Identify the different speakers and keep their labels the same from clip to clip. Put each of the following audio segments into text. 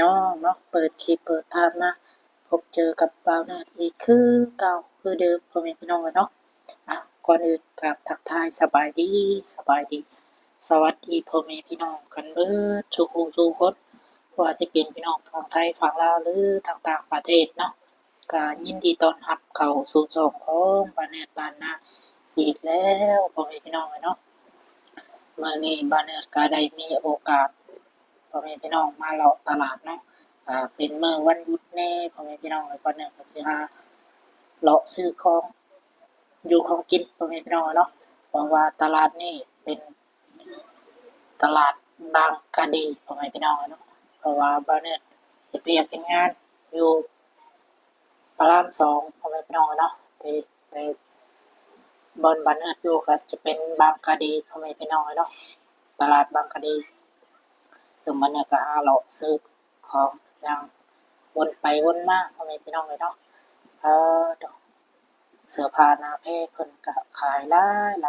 Speaker 1: น้องเนาะเปิดคลิปเปิดภาพมาพบเจอกับบ่าวนาฏอีกคือเก่าคือเดิมพ่อแม่พี่น้องเนาะอ่ะก่อนอื่นกราบทักทายสบายดีสวัสดีพ่อแม่พี่น้องกันเบิดทุกผู้ทุกคนว่าสิเป็นพี่น้องฝั่งไทยฝั่งลาวหรือต่างๆประเทศเนาะก็ยินดีต้อนรับเข้าสู่ช่องของบ่าวนาฏบ้านนาอีกแล้วพ่อแม่พี่น้องเนาะมื้อนี้บ่าวนาฏก็ได้มีโอกาส พ่อแม่พี่น้องมาเลาะตลาดเนาะเป็นมื้อวันหยุดแน่พ่อแม่พี่น้องเอ้ยก่อนเนี่ยก็สิหาเลาะซื้อของอยู่ของกินพ่อแม่พี่น้องเนาะเพราะว่าตลาดนี้เป็นตลาดบางกะดีพ่อแม่พี่น้องเนาะเพราะว่าบ้านเนี่ยเฮ็ดเวียกเฮ็ดงานอยู่พระราม2พ่อแม่พี่น้องเนาะแต่บ่อนบ้านเนี่ยอยู่ก็จะเป็นบางกะดีพ่อแม่พี่น้องเนาะตลาดบางกะดี ซึ่งมันเนี่ยก็หาเลาะซื้อของอย่างวนไปวนมาพ่อแม่พี่น้องเลยเนาะเอดอกเสื้อผ้าหน้าแพร่เพิ่นก็ขายหล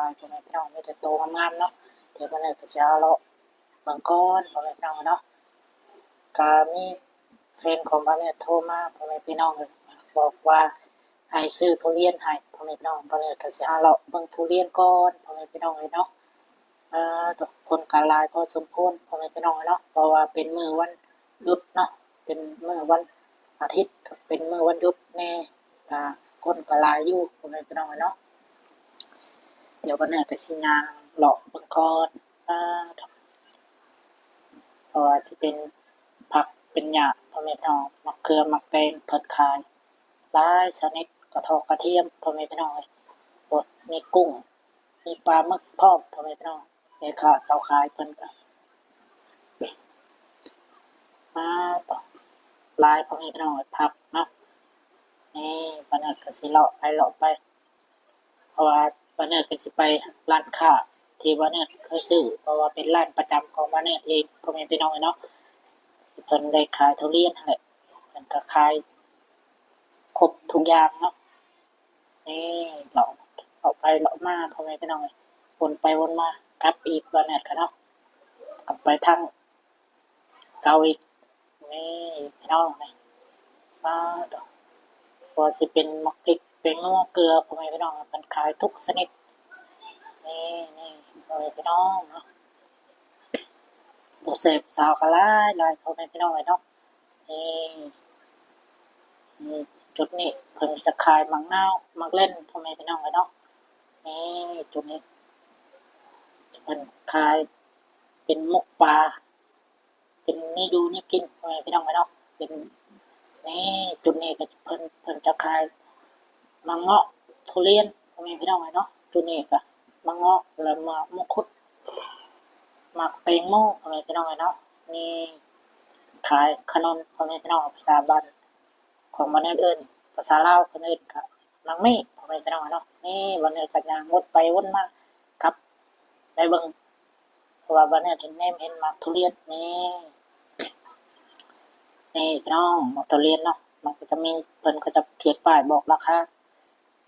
Speaker 1: ายพ่อแม่พี่น้องมีแต่โตงามๆเนาะเดี๋ยวมันเนี่ยก็จะเอาเลาะเบิ่งก่อนพ่อแม่พี่น้องเนาะก็มีแฟนของบ้านเนี่ยโทรมาพ่อแม่พี่น้องเลยบอกว่าให้ซื้อทุเรียนให้พ่อแม่พี่น้องบ้านเนี่ยก็สิหาเลาะเบิ่งทุเรียนก่อนพ่อแม่พี่น้องเลยเนาะ ทุกคนก็หลายพอสมควรพ่อแม่พี่น้องเนาะเพราะว่าเป็นมื้อวันหยุดเนาะเป็นมื้อวันอาทิตย์ก็เป็นมื้อวันหยุดแน่ก็คนก็หลายอยู่พ่อแม่พี่น้องเนาะเดี๋ยววันนี้ก็สิย่างเลาะเบิ่งก่อนอ่าเพราะว่าสิเป็นผักเป็นหญ้าพ่อแม่พี่น้องมะเขือมะแตงเพิ่นขายหลายชนิดกระทอกกระเทียมพ่อแม่พี่น้องเอ้ยโอ้มีกุ้งมีปลาหมึกพร้อมพ่อแม่พี่น้องแม่ค้าเจ้าขายเพิ่นก็ มาต่อลายพ่อแม่พี่น้องพักเนาะนี่ปานนี้ก็สิเลาะไปเพราะว่าปานนี้ก็สิไปร้านค้าที่ว่าเนี่ยเคยซื้อเพราะว่าเป็นร้านประจำของบ้านเนี่ยเองพ่อแม่พี่น้องเนาะเพิ่นได้ขายทุเรียนนั่นแหละเพิ่นก็ขายครบทุกอย่างเนาะนี่เลาะไปเลาะมาพ่อแม่พี่น้องวนไปวนมากลับอีกบ้านเนี่ยก็เนาะกลับไปทางเก่าอีกนี่พี่น้องนี่มาดอก ว่าสิเป็นมักพริกเป็นนัวเกลือพ่อแม่พี่น้องมันขายทุกชนิดนี่พ่อแม่พี่น้องเนาะบ่แซ่บสาวก็หลายพ่อแม่พี่น้องเลยเนาะนี่นี่จุดนี้เพิ่นจะขายมักนาวมักเล่นพ่อแม่พี่น้องเลยเนาะนี่จุดนี้จะเพิ่นขายเป็นหมกปลาเป็นแนวอยู่แนวกินพ่อแม่พี่น้องเลยเนาะเป็นนี่จุดนี้ก็เพิ่นจะขายมังเงาะทุเรียนพ่อแม่พี่น้องเลยเนาะจุดนี้ก็มังเงาะแล้วมังคุด หมักแตงโมพ่อแม่พี่น้องเนาะนี่ขายขนมพ่อแม่พี่น้องภาษาบ้านของบ้านอื่นภาษาลาวเพิ่นเอิ้นก็มักมี่พ่อแม่พี่น้องเนาะนี่บ้านอื่นก็ย่างวนไปวนมากับไปเบิ่งเพราะว่าบ้านอื่นเห็นแนมเห็นหมากทุเรียนนี่พี่น้องหมากทุเรียนเนาะมันก็จะมีเพิ่นก็จะเขียนป้ายบอกราคา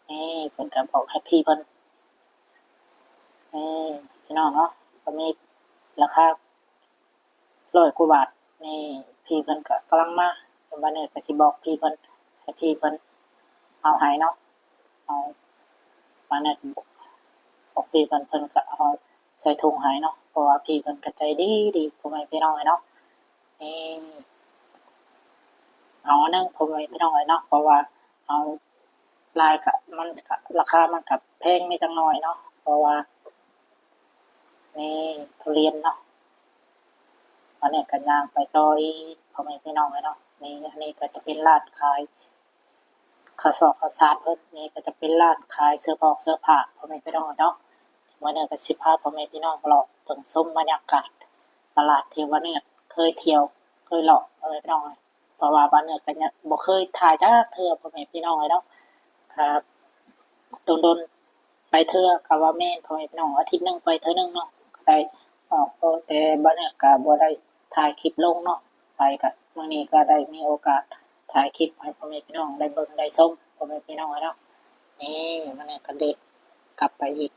Speaker 1: นี่เพิ่นก็บอกให้พี่เพิ่นนี่พี่น้องเนาะก็มีราคา 100 กว่าบาทนี่พี่เพิ่นก็กำลังมาเดี๋ยวบัดนี้ก็สิบอกพี่เพิ่นให้พี่เพิ่นเอาให้เนาะเอาบัดนี้บอกพี่เพิ่นก็เอาใส่ถุงให้เนาะเพราะว่าพี่เพิ่นก็ใจดีพ่อแม่พี่น้องเนาะนี่เอาอันหนึ่งพ่อแม่พี่น้องเนาะเพราะว่าเอาหลายก็มันก็ราคามันก็แพงนิดจักหน่อยเนาะเพราะว่านี่ทุเรียนเนาะบัดนี้ก็ย่างไปต่ออีกพ่อแม่พี่น้องเนาะนี่อันนี้ก็จะเป็นร้านขาย ข้าวซอกข้าวสารเพิ่นนี่ก็จะเป็นร้านขายเสื้อผอกเสื้อผ้าพ่อแม่พี่น้องเนาะมื้อนี้ก็สิพาพ่อแม่พี่น้องเลาะเบิ่งชมบรรยากาศตลาดที่ว่าเนี่ยเคยเที่ยวเคยเลาะพ่อแม่พี่น้องเพราะว่าบ้านเนี่ยก็ยังบ่เคยถ่ายจักเทื่อพ่อแม่พี่น้องเนาะครับโดนๆไปเทื่อก็ว่าแม่นพ่อแม่พี่น้องอาทิตย์หนึ่งไปเทื่อหนึ่งเนาะก็ได้แต่บัดเนี่ยก็บ่ได้ถ่ายคลิปลงเนาะไปก็มื้อนี้ก็ได้มีโอกาส ถ่ายคลิปให้พ่อแม่พี่น้องได้เบิ่งได้ชมพ่อแม่พี่น้องเนาะนี่มันนี่ก็เดินกลับไปอีก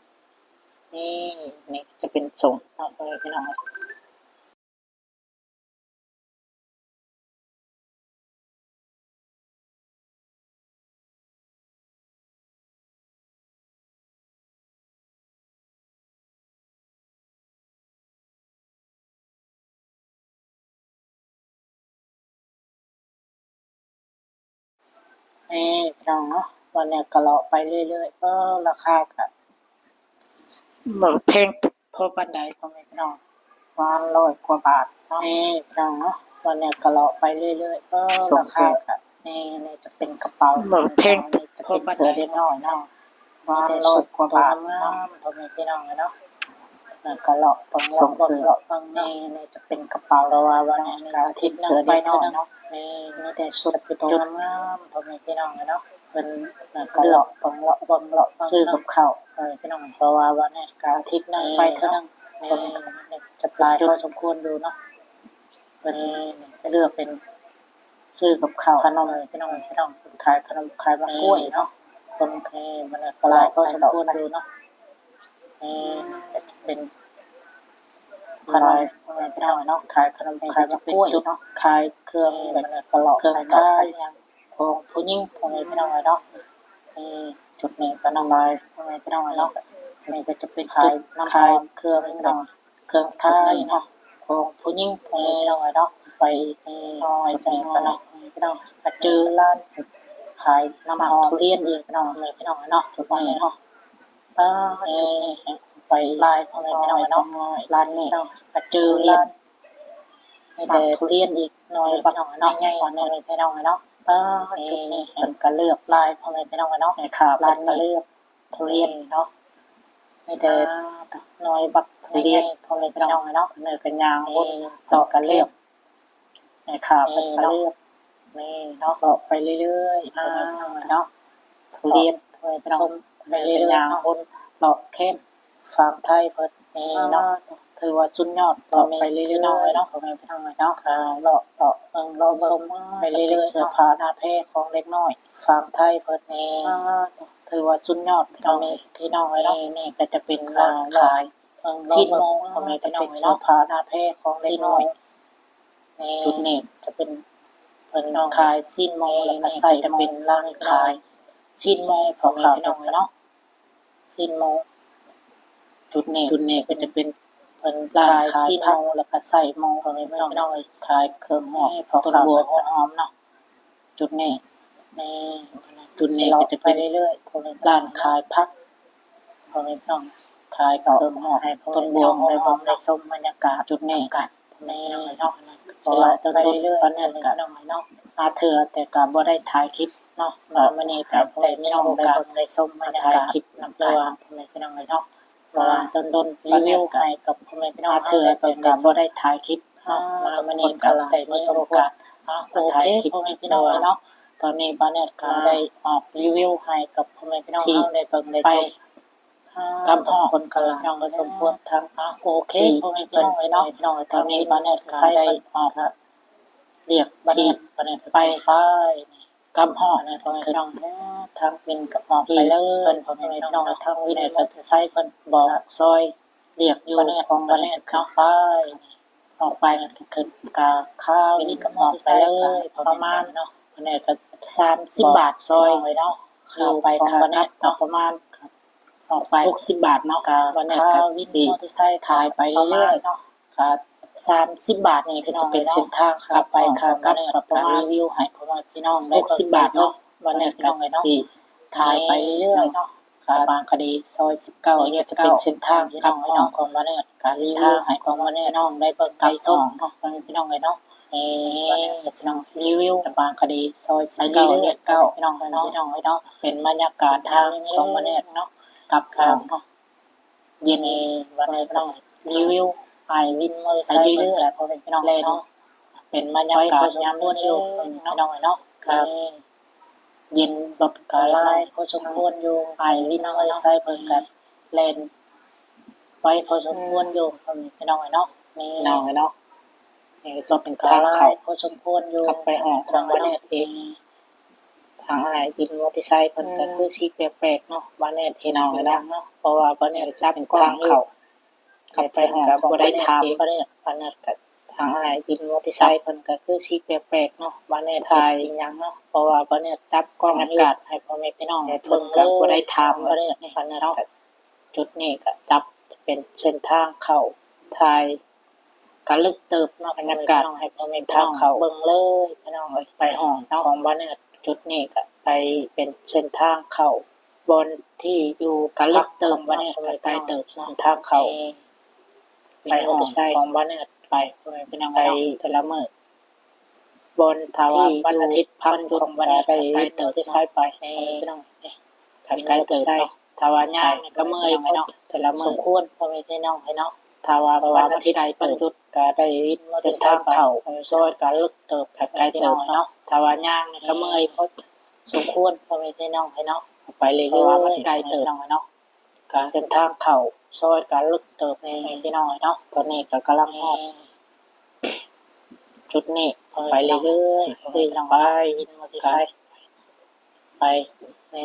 Speaker 1: นี่นี่จะเป็นส่งเนาะพ่อแม่พี่น้อง นี่พี่น้องเนาะวันนี้ก็เลาะไปเรื่อยๆก็ราคาก็บ่แพงพอปานใดพ่อแม่พี่น้องประมาณ100 กว่าบาทเนาะนี่พี่น้องเนาะวันนี้ก็เลาะไปเรื่อยๆก็ราคาก็นี่จะเป็นกระเป๋าบ่แพงพอปานใดเด็กน้อยเนาะประมาณ100 กว่าบาทเนาะพ่อแม่พี่น้องเนาะแล้วก็เลาะเบิ่งเลาะเบิ่งนี่จะเป็นกระเป๋าเพราะว่าวันนี้ก็อาทิตย์เสือเด็กน้อยเนาะนี่มีแต่ชุดตัวงามๆพ่อแม่พี่น้องเนาะเพิ่นก็เลาะเบิ่งเลาะเบิ่งเลาะซื้อกับข้าวพี่น้องเพราะว่าวันนี้ก็อาทิตย์นึงไปเท่านึงนี่จะปลายพอสมควรดูเนาะเพิ่นเลือกเป็นซื้อกับข้าวขนมพี่น้องขายขนมขายมะกล้วยเนาะเพิ่นมันก็หลายพอสมควรดูเนาะเป็นขนมพี่น้องเนาะขายขนมขายมะกล้วยเนาะขายเครื่องแบบเครื่องทาอย่างของผู้หญิงพวกนี้พี่น้องเนาะจุดนี้ก็น้องลายพวกนี้พี่น้องเนาะนี่ก็จะเป็นขายน้ำขายเครื่องแบบเครื่องทาเนาะของผู้หญิงพวกนี้พี่น้องเนาะไปน้อยไปก็เนาะพี่น้องก็เจอร้านขายน้ำหอมทุเรียนอีกพี่น้องเนาะจุดนี้เนาะไปลายของพี่น้องเนาะร้านนี้ก็เจอร้านมีแต่ทุเรียนอีกน้อยพี่น้องเนาะใหญ่ๆพี่น้องเนาะจุดนี้เพิ่นก็เลือกลายของพี่น้องเนาะให้ขาร้านก็เลือกทุเรียนเนาะมีแต่น้อยบักทุเรียนพ่อแม่พี่น้องเนาะเนื้อกันยางบนดอกก็เลือกให้ขาเพิ่นก็เลือกนี่เนาะก็ไปเรื่อยๆพ่อแม่พี่น้องเนาะทุเรียนพ่อแม่พี่น้องไปเรื่อยๆบนดอกเข้มฟาร์มไทยเพิ่นนี่เนาะถือว่าสุดยอดต่อไปเรื่อยๆเนาะพ่อแม่พี่น้องเนาะเลาะเลาะชมไปเรื่อยๆเสื้อผ้าหน้าแพรของเล็กน้อยฟาร์มไทยเพิ่นนี่ถือว่าสุดยอดพี่น้องเนาะนี่ก็จะเป็นร้านขายชิ้นโมงพ่อแม่พี่น้องเนาะผ้าหน้าแพรของเล็กน้อยจุดนี้จะเป็นเพิ่นขายชิ้นโมงแล้วก็ใส่จะเป็นร้านขายชิ้นโมงพ่อแม่พี่น้องเนาะชิ้นโมงจุดนี้ก็จะเป็นเพิ่นร้านขายผักแล้วก็ใส่โมพ่อแม่พี่น้องขายเครื่องหอมต้นบัวหอมเนาะจุดนี้นี่จุดนี้ก็จะเป็นเรื่อยๆร้านขายผักพ่อแม่พี่น้องขายเครื่องหอมต้นบัวได้บ่ได้ชมบรรยากาศจุดนี้กันนี่เนาะเพราะว่าไปเรื่อยๆนั่นก็เนาะอาเถื่อแต่ก็บ่ได้ถ่ายคลิปเนาะมื้อนี้ก็ได้มีโอกาสได้ชมบรรยากาศคลิปนำตัวพ่อแม่พี่น้องเนาะว่าดนรีวิวให้กับพ่อแม่พี่น้องเถื่อแต่ก็บ่ได้ถ่ายคลิปเนาะมื้อนี้ก็ได้มีโอกาสถ่ายคลิปให้พี่น้องเนาะตอนนี้บ้านเนี่ยก็ได้ออกรีวิวให้กับพ่อแม่พี่น้องได้เบิ่งได้ชมกับคนกำลังน้องก็สมควรทั้งโอเคพ่อแม่พี่น้องเนาะตอนนี้บ้านเนี่ยก็ได้ออกเรียกชีบ้านเนี่ยไปกับห่อนะพ่อแม่พี่น้องทางวินกับหมอไปเลยเพิ่นพ่อแม่พี่น้องทางวินก็จะใช้เพิ่นบอกซอยเรียกอยู่ของบ้านเนี่ยเข้าไปออกไปขึ้นกาข้าวนี่กับหมอไปเลยประมาณเนาะบ้านเนี่ยก็30 บาทซอยเนาะเข้าไปค่านัดประมาณออกไป60 บาทเนาะก็บ้านเนี่ยก็สิถ่ายไปเรื่อยๆเนาะก็30 บาทนี่ก็จะเป็นเส้นทางกลับไปค่ากลับประมาณรีวิวให้พ่อแม่พี่น้องได้60 บาทเนาะบ้านเนี่ยก็สิถ่ายไปเรื่อยๆเนาะบางคดีซอย19เนี่ยจะเป็นเส้นทางกลับน้องของบ้านเนี่ยการรีวิวให้ของบ้านเนี่ยน้องได้เบิ่งไกลส้มเนาะพี่น้องเนาะพี่น้องรีวิวบางคดีซอย19เนี่ยพี่น้องเนาะเป็นบรรยากาศทางของบ้านเนี่ยเนาะกับทางเนาะเย็นวันนี้น้องรีวิวไปวินมอเตอร์ไซค์เรื่อยๆพอเป็นพี่น้องเลยเนาะเป็นบรรยากาศยามมื้ออยู่พี่น้องเนาะครับเย็นรถก็หลายพอสมควรอยู่ไปวินมอเตอร์ไซค์เพิ่นก็แล่นไปพอสมควรอยู่พี่น้องเนาะนี่น้องเนาะนี่จะเป็นทางเข้าพอสมควรอยู่กลับไปห้องของบ้านเนี่ยเองทางอะไรวินมอเตอร์ไซค์เพิ่นก็คือสิแปลกๆเนาะบ้านเนี่ยพี่น้องเนาะเพราะว่าบ้านเนี่ยจะเป็นทางเข้า กลับไปห้องก็บ่ได้ถามบ่ได้ปานนั้นก็ทางอ้ายวินมอเตอร์ไซค์เพิ่นก็คือสิแปลกๆเนาะบ่ได้ถ่ายอิหยังเนาะเพราะว่าบ่ได้จับกล้องอากาศให้พ่อแม่พี่น้องเพิ่นก็บ่ได้ถามบ่ได้ปานนั้นเนาะจุดนี้ก็จับเป็นเส้นทางเข้าถ่ายก็ลึกเติบเนาะบรรยากาศให้พ่อแม่ทางเข้าเบิ่งเลยพี่น้องเอ้ยไปห้องเนาะของบ่ได้ จุดนี้ก็ไปเป็นเส้นทางเข้าบอนที่อยู่กะลึกเติมวันนี้ไปไกลเติมเส้นทางเข้าไปมอเตอร์ไซค์ของบ้านเนี่ยไปเป็นยังไงแต่ละมื้อบอนที่วันอาทิตย์พักของวันไปเติมที่ไซค์ไปพี่น้องไปไกลเติมถ้าว่าย่างก็เมื่อยพี่น้องแต่ละมื้อสมควรพ่อแม่พี่น้องให้เนาะถ้าว่าวันอาทิตย์เติมหยุดก็ได้เส้นทางเข้าซอยกะลึกเติมไกลเติมเนาะถ้าว่าย่างก็เมื่อยเพราะสมควรพ่อแม่พี่น้องให้เนาะไปเรื่อยๆมันไกลเติมเนาะการเส้นทางเข้าซอยกะลึกเติมพี่น้องเนาะตอนนี้ก็กำลังฮอดจุดนี้ไปเรื่อยๆไปลงไปวินมอเตอร์ไซค์ไปใน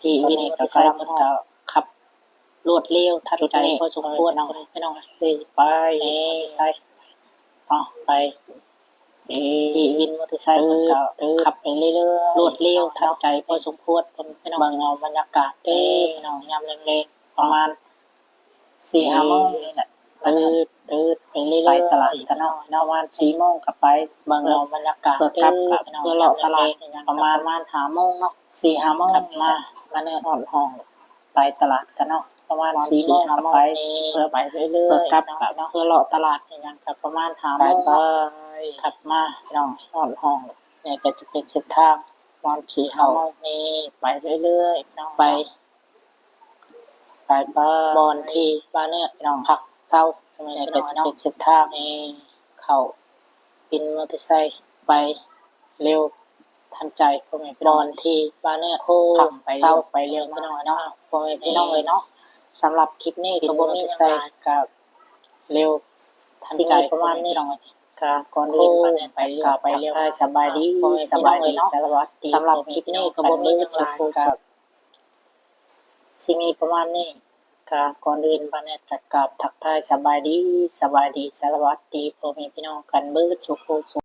Speaker 1: ที่วินมอเตอร์ไซค์มันก็ขับรวดเร็วทันใจพอสมควรน้องพี่น้องไปมอเตอร์ไซค์ไปที่วินมอเตอร์ไซค์มันก็ขับไปเรื่อยๆรวดเร็วทันใจพอสมควรพี่น้องเอาบรรยากาศพี่น้องยามแรงๆประมาณ 4-5 โมงนี่แหละตื่นไปเรื่อยๆไปตลาดกันเนาะประมาณ 4 โมงก็ไปเบิ่งเอาบรรยากาศกลับเพื่อเลาะตลาดประมาณ 5 โมงเนาะ 4-5 โมงมาเนินฮอดห้องไปตลาดกันเนาะประมาณ 4 โมงก็ไปเพื่อไปเรื่อยๆกลับเนาะเพื่อเลาะตลาดอย่างเงี้ยก็ประมาณ 5 โมงกลับมาเนาะฮอดห้องนี่ก็จะเป็นเส้นทางประมาณ 4-5 โมงนี้ไปเรื่อยๆเนาะไปบอนที่บ้านเนี่ยพี่น้องพักเช้าเนี่ยก็จะเป็นเส้นทางเข้าวินมอเตอร์ไซค์ไปเร็วทันใจพ่อแม่พี่น้องที่บ้านเนี่ยพักไปเช้าไปเร็วพี่น้องเนาะพ่อแม่พี่น้องเลยเนาะสำหรับคลิปนี้ก็บ่มีใส่กับเร็วทันใจประมาณนี้ก็ก่อนอื่นบ้านเนี่ยไปเร็วสบายดีสบายดีสำหรับคลิปนี้ก็บ่มีหยังกับสิมีประมาณนี้ก็ก่อนอื่นบ้านเนี่ยก็กราบทักทายสบายดีสวัสดีพ่อแม่พี่น้องกันเบิดทุกคน